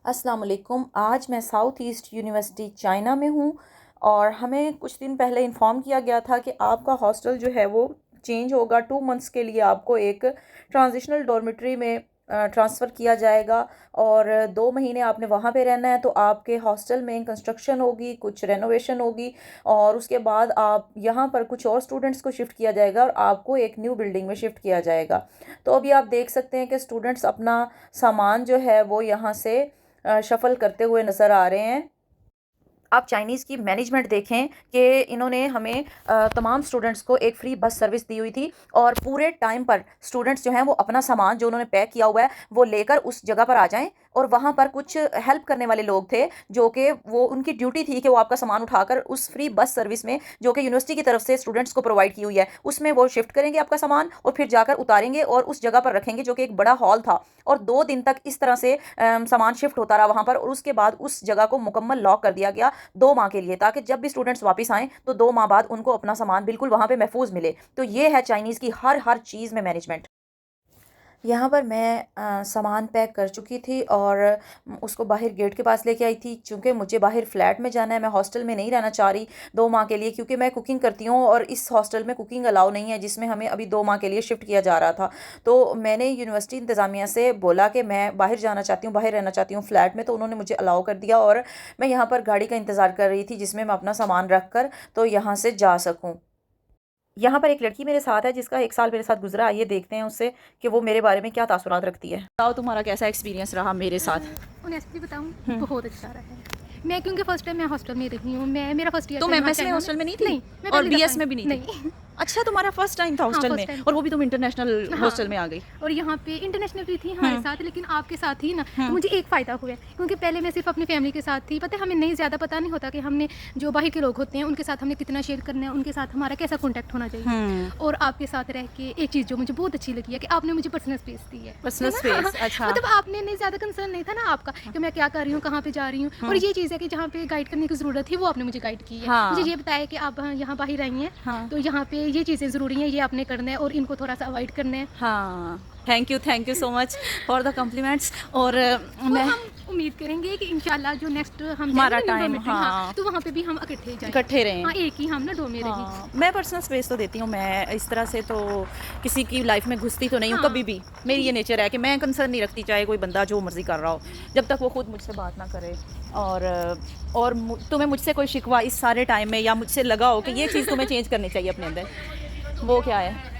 अस्सलाम वालेकुम। आज मैं साउथ ईस्ट यूनिवर्सिटी चाइना में हूँ और हमें कुछ दिन पहले इन्फॉर्म किया गया था कि आपका हॉस्टल जो है वो चेंज होगा। 2 मंथ्स के लिए आपको एक ट्रांजिशनल डॉर्मेट्री में ट्रांसफ़र किया जाएगा और 2 महीने आपने वहाँ पे रहना है। तो आपके हॉस्टल में कंस्ट्रक्शन होगी, कुछ रेनोवेशन होगी और उसके बाद आप यहाँ पर कुछ और स्टूडेंट्स को शिफ्ट किया जाएगा और आपको एक न्यू बिल्डिंग में शिफ्ट किया जाएगा। तो अभी आप देख सकते हैं कि स्टूडेंट्स अपना सामान जो है वो यहाँ से शफ़ल करते हुए नज़र आ रहे हैं। आप चाइनीज़ की मैनेजमेंट देखें कि इन्होंने हमें तमाम स्टूडेंट्स को एक फ्री बस सर्विस दी हुई थी और पूरे टाइम पर स्टूडेंट्स जो हैं वो अपना सामान जो उन्होंने पैक किया हुआ है वो लेकर उस जगह पर आ जाएं और वहाँ पर कुछ हेल्प करने वाले लोग थे जो कि वो उनकी ड्यूटी थी कि वो आपका सामान उठाकर उस फ्री बस सर्विस में जो कि यूनिवर्सिटी की तरफ से स्टूडेंट्स को प्रोवाइड की हुई है उसमें वो शिफ्ट करेंगे आपका सामान और फिर जाकर उतारेंगे और उस जगह पर रखेंगे जो कि एक बड़ा हॉल था। और 2 दिन तक इस तरह से सामान शिफ्ट होता रहा वहाँ पर और उसके बाद उस जगह को मुकम्मल लॉक कर दिया गया 2 माह के लिए, ताकि जब भी स्टूडेंट्स वापस आएँ तो 2 माह बाद उनको अपना सामान बिल्कुल वहाँ पे महफूज मिले। तो ये है चाइनीज़ की हर हर चीज़ में मैनेजमेंट। यहाँ पर मैं सामान पैक कर चुकी थी और उसको बाहर गेट के पास लेके आई थी। चूँकि मुझे बाहर फ्लैट में जाना है, मैं हॉस्टल में नहीं रहना चाह रही 2 माह के लिए, क्योंकि मैं कुकिंग करती हूँ और इस हॉस्टल में कुकिंग अलाउ नहीं है जिसमें हमें अभी 2 माह के लिए शिफ्ट किया जा रहा था। तो मैंने यूनिवर्सिटी इंतज़ामिया से बोला कि मैं बाहर जाना चाहती हूँ, बाहर रहना चाहती हूँ फ्लैट में, तो उन्होंने मुझे अलाउ कर दिया और मैं यहाँ पर गाड़ी का इंतज़ार कर रही थी जिसमें मैं अपना सामान रख कर तो यहाँ से जा सकूँ। यहाँ पर एक लड़की मेरे साथ है जिसका 1 साल मेरे साथ गुजरा। आइए देखते हैं उससे कि वो मेरे बारे में क्या तासुरात रखती है। बताओ तुम्हारा कैसा एक्सपीरियंस रहा मेरे साथ। ऑनेस्टली बताऊँ बहुत अच्छा रहा है। मैं क्योंकि फर्स्ट टाइम मैं हॉस्टल में रही हूँ, मैं मेरा फर्स्ट ईयर तुम एमएस में हॉस्टल में नहीं थी? नहीं, मैं और पहली बीएस दफ़ा में भी नहीं थी? नहीं अच्छा, तुम्हारा फर्स्ट टाइम था हाँ, हॉस्टल फर्स्ट में टाइम। और वो भी तुम इंटरनेशनल हाँ, हॉस्टल में आ गई। और यहाँ पे इंटरनेशनल भी थी हमारे साथ, लेकिन आपके साथ ही ना तो मुझे एक फ़ायदा हुआ है, क्योंकि पहले मैं सिर्फ अपनी फैमिली के साथ थी। पता है हमें नहीं ज़्यादा पता नहीं होता कि हमने जो बाहर के लोग होते हैं उनके साथ हमने कितना शेयर करना है, उनके साथ हमारा कैसा कॉन्टैक्ट होना चाहिए। और आपके साथ रह के एक चीज़ जो मुझे बहुत अच्छी लगी है कि आपने मुझे पर्सनल स्पेस दी है। पर्सनल स्पेस, अच्छा। मतलब आपने नहीं ज़्यादा कंसर्न नहीं था ना आपका कि मैं क्या कर रही हूँ, कहाँ पे जा रही हूँ। और ये चीज़ है कि जहाँ पे गाइड करने की ज़रूरत थी वो आपने मुझे गाइड की है। हाँ। मुझे ये बताया कि आप यहाँ बाहर आई हैं, हाँ। तो यहाँ पे ये चीज़ें ज़रूरी हैं, ये आपने करना है और इनको थोड़ा सा अवॉइड करना है। हाँ, thank you so much for the compliments. और और मैं हम उम्मीद करेंगे कि इंशाल्लाह जो नेक्स्ट हम हमारा जाएंगे ना टाइम, डोमेट्री, हाँ, तो वहाँ पे भी हम इकट्ठे जाएंगे, इकट्ठे रहें। हाँ एक ही हम ना डो में रहें। हाँ, मैं पर्सनल स्पेस तो देती हूँ। मैं इस तरह से तो किसी की लाइफ में घुसती तो नहीं हूँ हाँ कभी भी। मेरी ये नेचर है कि मैं कंसर्न नहीं रखती चाहे कोई बंदा जो मर्ज़ी कर रहा हो, जब तक वो खुद मुझसे बात ना करे। और तुम्हें मुझसे कोई शिकवा इस सारे टाइम में या मुझसे लगा हो कि ये चीज़ तुम्हें चेंज करनी चाहिए अपने अंदर, वो क्या है?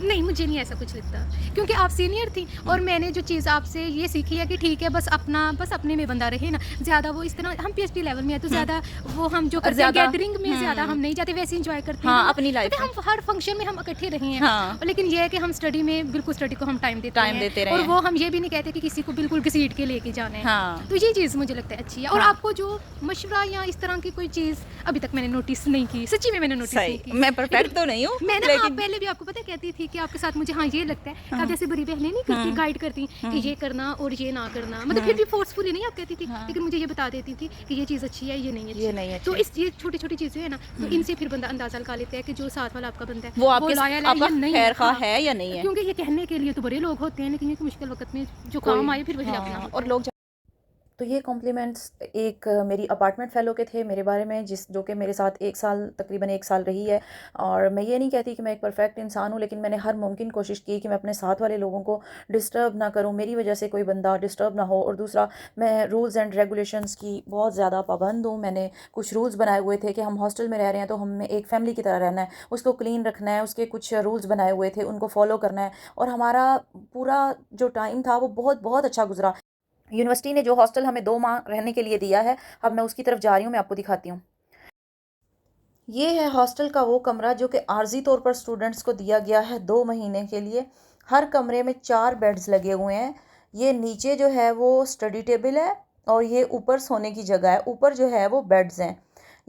नहीं, मुझे नहीं ऐसा कुछ लगता, क्योंकि आप सीनियर थी और मैंने जो चीज़ आपसे ये सीखी है कि ठीक है बस अपने में बंदा रहे ना, ज़्यादा वो इस तरह हम पीएचडी लेवल में है तो ज़्यादा वो हम जो करते हैं ज़्यादा गैदरिंग में ज़्यादा हम नहीं जाते, वैसे एंजॉय करते हैं हाँ, हम। अपनी लाइफ पता है, हम हर फंक्शन में हम इकट्ठे रहे हैं। हाँ। लेकिन ये है कि हम स्टडी में बिल्कुल स्टडी को हम टाइम देते रहे और हैं। वो हम ये भी नहीं कहते कि किसी को बिल्कुल घसीट के लेके जाना है। हाँ। तो ये चीज़ मुझे लगता है अच्छी है। और हाँ। आपको जो मशवरा या इस तरह की कोई चीज़ अभी तक मैंने नोटिस नहीं की, सच्ची में मैंने नोटिस नहीं सही, की। मैं परफेक्ट तो नहीं हूँ मैं ना लेकिन पहले भी आपको पता है कहती थी कि आपके साथ मुझे हाँ ये लगता है, हाँ। आप जैसे बड़ी बहनें नहीं करती गाइड करती कि ये करना और ये ना करना, मतलब फिर भी फोर्सफुली नहीं आप कहती थी, लेकिन मुझे ये बता देती थी कि ये चीज़ अच्छी है, ये नहीं अच्छी ये नहीं अच्छी तो है। इस ये छोटी छोटी चीज़ें है ना, तो इनसे फिर बंदा अंदाजा लगा लेता है कि जो साथ वाला आपका बंदा है वो आपके लॉयल है आपका या नहीं खैर खा हाँ। है या नहीं है, क्योंकि ये कहने के लिए तो बड़े लोग होते हैं, लेकिन ये मुश्किल वक्त में जो काम आए फिर वही हाँ, अपना और लोग तो ये कॉम्प्लीमेंट्स एक मेरी अपार्टमेंट फ़ेलो के थे मेरे बारे में, जो कि मेरे साथ 1 साल तकरीबन 1 साल रही है। और मैं ये नहीं कहती कि मैं एक परफेक्ट इंसान हूँ, लेकिन मैंने हर मुमकिन कोशिश की कि मैं अपने साथ वाले लोगों को डिस्टर्ब ना करूँ, मेरी वजह से कोई बंदा डिस्टर्ब ना हो। और दूसरा, मैं रूल्स एंड रेगुलेशंस की बहुत ज़्यादा पाबंद हूँ। मैंने कुछ रूल्स बनाए हुए थे कि हम हॉस्टल में रह रहे हैं तो हमें एक फ़ैमिली की तरह रहना है, उसको क्लीन रखना है, उसके कुछ रूल्स बनाए हुए थे उनको फॉलो करना है। और हमारा पूरा जो टाइम था वो बहुत बहुत अच्छा गुजरा। यूनिवर्सिटी ने जो हॉस्टल हमें 2 माह रहने के लिए दिया है, अब मैं उसकी तरफ जा रही हूँ, मैं आपको दिखाती हूँ। ये है हॉस्टल का वो कमरा जो कि आर्जी तौर पर स्टूडेंट्स को दिया गया है 2 महीने के लिए। हर कमरे में 4 बेड्स लगे हुए हैं। ये नीचे जो है वो स्टडी टेबल है और ये ऊपर सोने की जगह है। ऊपर जो है वो बेड्स हैं,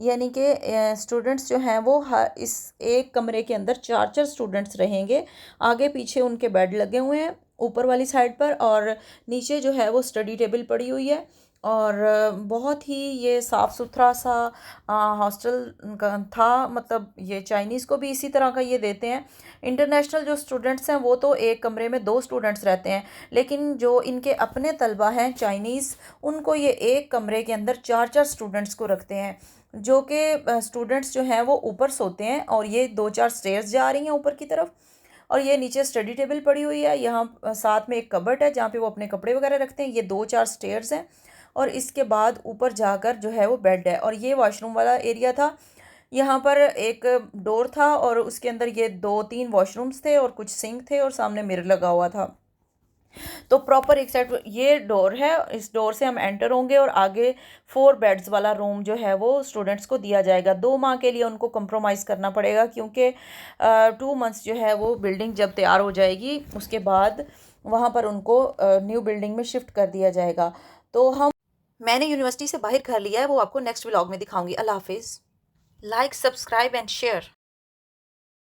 यानी कि स्टूडेंट्स जो हैं वो इस एक कमरे के अंदर 4 4 स्टूडेंट्स रहेंगे। आगे पीछे उनके बेड लगे हुए हैं ऊपर वाली साइड पर और नीचे जो है वो स्टडी टेबल पड़ी हुई है। और बहुत ही ये साफ़ सुथरा सा हॉस्टल था। मतलब ये चाइनीज़ को भी इसी तरह का ये देते हैं। इंटरनेशनल जो स्टूडेंट्स हैं वो तो एक कमरे में 2 स्टूडेंट्स रहते हैं, लेकिन जो इनके अपने तलबा हैं चाइनीज़, उनको ये एक कमरे के अंदर 4-4 स्टूडेंट्स को रखते हैं। जो कि स्टूडेंट्स जो हैं वो ऊपर सोते हैं और ये 2-4 स्टेयर्स जा रही हैं ऊपर की तरफ, और ये नीचे स्टडी टेबल पड़ी हुई है। यहाँ साथ में एक कबर्ड है जहाँ पे वो अपने कपड़े वगैरह रखते हैं। ये 2-4 स्टेयर्स हैं और इसके बाद ऊपर जाकर जो है वो बेड है, और ये वॉशरूम वाला एरिया था। यहाँ पर एक डोर था और उसके अंदर ये 2-3 वॉशरूम्स थे और कुछ सिंक थे और सामने मिरर लगा हुआ था। तो प्रॉपर एक साइड ये डोर है, इस डोर से हम एंटर होंगे और आगे 4 बेड्स वाला रूम जो है वो स्टूडेंट्स को दिया जाएगा। 2 माह के लिए उनको कंप्रोमाइज़ करना पड़ेगा, क्योंकि 2 मंथ्स जो है वो बिल्डिंग जब तैयार हो जाएगी उसके बाद वहाँ पर उनको न्यू बिल्डिंग में शिफ्ट कर दिया जाएगा। तो मैंने यूनिवर्सिटी से बाहर घर लिया है, वो आपको नेक्स्ट व्लॉग में दिखाऊंगी। अल्लाह हाफिज़। Like, subscribe and share.